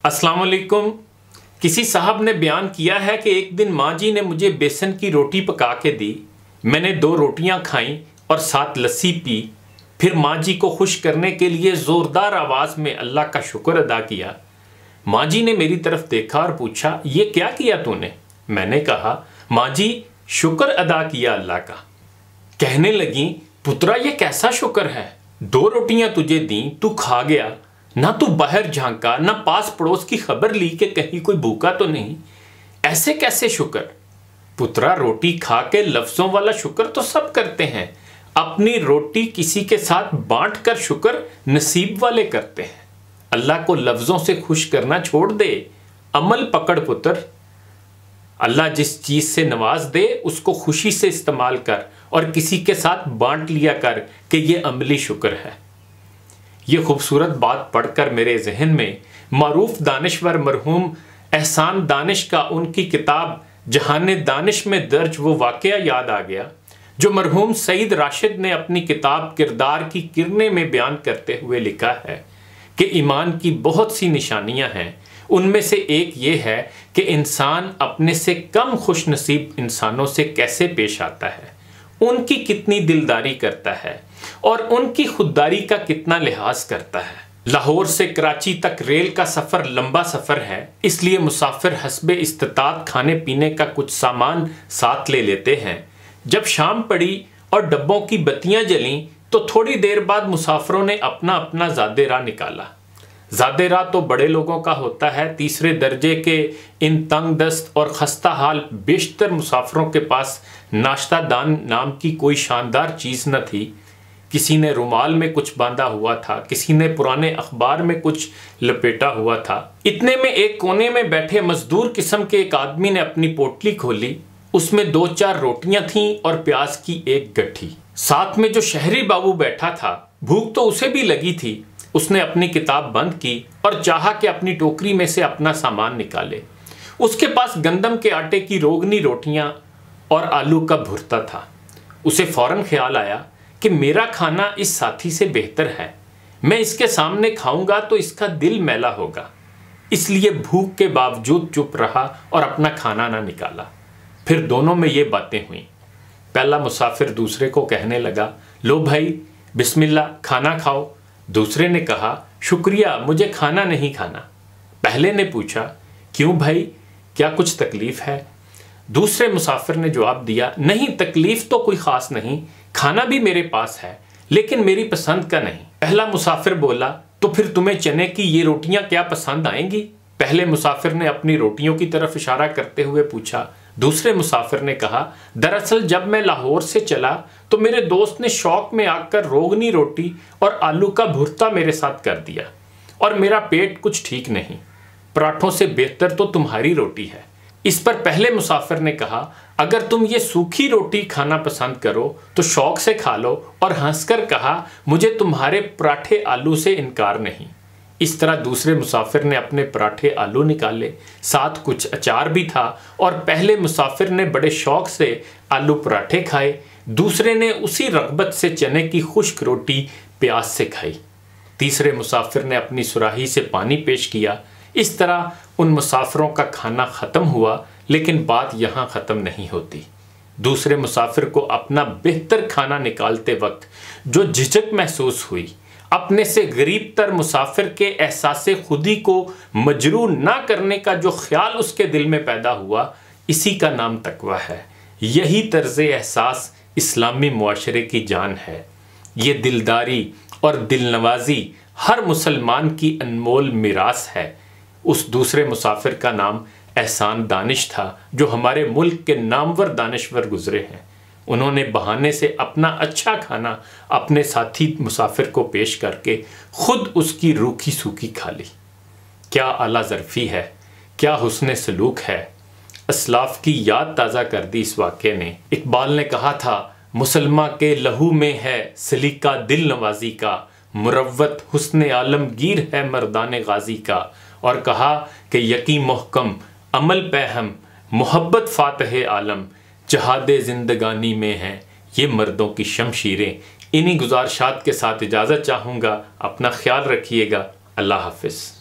अस्सलाम वालेकुम। किसी साहब ने बयान किया है कि एक दिन माँ जी ने मुझे बेसन की रोटी पका के दी। मैंने 2 रोटियां खाईं और साथ लस्सी पी। फिर माँ जी को खुश करने के लिए ज़ोरदार आवाज़ में अल्लाह का शुक्र अदा किया। माँ जी ने मेरी तरफ देखा और पूछा, ये क्या किया तूने? मैंने कहा, माँ जी शुक्र अदा किया अल्लाह का। कहने लगी, पुत्रा ये कैसा शुक्र है? 2 रोटियां तुझे दी, तू खा गया, ना तू बाहर झांका, ना पास पड़ोस की खबर ली कि कहीं कोई भूखा तो नहीं। ऐसे कैसे शुक्र? पुत्रा रोटी खा के लफ्जों वाला शुक्र तो सब करते हैं, अपनी रोटी किसी के साथ बांट कर शुक्र नसीब वाले करते हैं। अल्लाह को लफ्जों से खुश करना छोड़ दे, अमल पकड़ पुत्र। अल्लाह जिस चीज से नवाज दे उसको खुशी से इस्तेमाल कर और किसी के साथ बांट लिया कर कि ये अमली शुक्र है। ये खूबसूरत बात पढ़कर मेरे जहन में मारूफ दानिश्वर मरहूम एहसान दानिश का उनकी किताब जहाने दानिश में दर्ज वो वाकया याद आ गया जो मरहूम सईद राशिद ने अपनी किताब किरदार की किरणें में बयान करते हुए लिखा है कि ईमान की बहुत सी निशानियां हैं। उनमें से एक ये है कि इंसान अपने से कम खुश नसीब इंसानों से कैसे पेश आता है, उनकी कितनी दिलदारी करता है और उनकी खुददारी का कितना लिहाज करता है। लाहौर से कराची तक रेल का सफ़र लंबा सफ़र है, इसलिए मुसाफिर हस्बे इस्तिताअत खाने पीने का कुछ सामान साथ ले लेते हैं। जब शाम पड़ी और डब्बों की बत्तियां जलीं तो थोड़ी देर बाद मुसाफिरों ने अपना अपना ज़ादे राह निकाला। ज़ादे राह तो बड़े लोगों का होता है। तीसरे दर्जे के इन तंग दस्त और खस्ता हाल बेशतर मुसाफिरों के पास नाश्ता दान नाम की कोई शानदार चीज़ न थी। किसी ने रुमाल में कुछ बांधा हुआ था, किसी ने पुराने अखबार में कुछ लपेटा हुआ था। इतने में एक कोने में बैठे मजदूर किस्म के एक आदमी ने अपनी पोटली खोली। उसमें 2-4 रोटियां थीं और प्याज की एक गट्ठी। साथ में जो शहरी बाबू बैठा था, भूख तो उसे भी लगी थी। उसने अपनी किताब बंद की और चाहा कि अपनी टोकरी में से अपना सामान निकाले। उसके पास गंदम के आटे की रोगनी रोटियां और आलू का भुर्ता था। उसे फौरन ख्याल आया कि मेरा खाना इस साथी से बेहतर है, मैं इसके सामने खाऊंगा तो इसका दिल मैला होगा। इसलिए भूख के बावजूद चुप रहा और अपना खाना ना निकाला। फिर दोनों में ये बातें हुई। पहला मुसाफिर दूसरे को कहने लगा, लो भाई बिस्मिल्लाह खाना खाओ। दूसरे ने कहा, शुक्रिया मुझे खाना नहीं खाना। पहले ने पूछा, क्यों भाई, क्या कुछ तकलीफ है? दूसरे मुसाफिर ने जवाब दिया, नहीं तकलीफ तो कोई ख़ास नहीं, खाना भी मेरे पास है लेकिन मेरी पसंद का नहीं। पहला मुसाफिर बोला, तो फिर तुम्हें चने की ये रोटियां क्या पसंद आएंगी? पहले मुसाफिर ने अपनी रोटियों की तरफ इशारा करते हुए पूछा। दूसरे मुसाफिर ने कहा, दरअसल जब मैं लाहौर से चला तो मेरे दोस्त ने शौक में आकर रोगनी रोटी और आलू का भुर्ता मेरे साथ कर दिया और मेरा पेट कुछ ठीक नहीं। पराठों से बेहतर तो तुम्हारी रोटी है। इस पर पहले मुसाफिर ने कहा, अगर तुम ये सूखी रोटी खाना पसंद करो तो शौक से खा लो, और हंसकर कहा, मुझे तुम्हारे पराठे आलू से इनकार नहीं। इस तरह दूसरे मुसाफिर ने अपने पराठे आलू निकाले, साथ कुछ अचार भी था, और पहले मुसाफिर ने बड़े शौक से आलू पराठे खाए। दूसरे ने उसी रग़बत से चने की खुश्क रोटी प्याज से खाई। तीसरे मुसाफिर ने अपनी सुराही से पानी पेश किया। इस तरह उन मुसाफिरों का खाना ख़त्म हुआ, लेकिन बात यहाँ ख़त्म नहीं होती। दूसरे मुसाफिर को अपना बेहतर खाना निकालते वक्त जो झिझक महसूस हुई, अपने से गरीब तर मुसाफिर के एहसासे खुदी को मजरूर ना करने का जो ख्याल उसके दिल में पैदा हुआ, इसी का नाम तकवा है। यही तर्ज़े एहसास इस्लामी मुआशरे की जान है। ये दिलदारी और दिलनवाजी हर मुसलमान की अनमोल मिरास है। उस दूसरे मुसाफिर का नाम एहसान दानिश था जो हमारे मुल्क के नामवर दानिश्वर गुजरे हैं। उन्होंने बहाने से अपना अच्छा खाना अपने साथी मुसाफिर को पेश करके खुद उसकी रूखी सूखी खा ली। क्या आला ज़र्फ़ी है, क्या हुस्न सलूक है। असलाफ की याद ताज़ा कर दी इस वाक़े ने। इकबाल ने कहा था, मुसलमान के लहू में है सलीका दिल नवाजी का, मुरव्वत हुस्न आलमगीर है मर्दान गाजी का। और कहा कि यकी मोहकम अमल पैहम मोहब्बत फातह आलम, जहादे ज़िंदगानी में हैं ये मर्दों की शमशीरें। इन्हीं गुजारिशात के साथ इजाज़त चाहूँगा। अपना ख्याल रखिएगा। अल्लाह हाफ़िज़।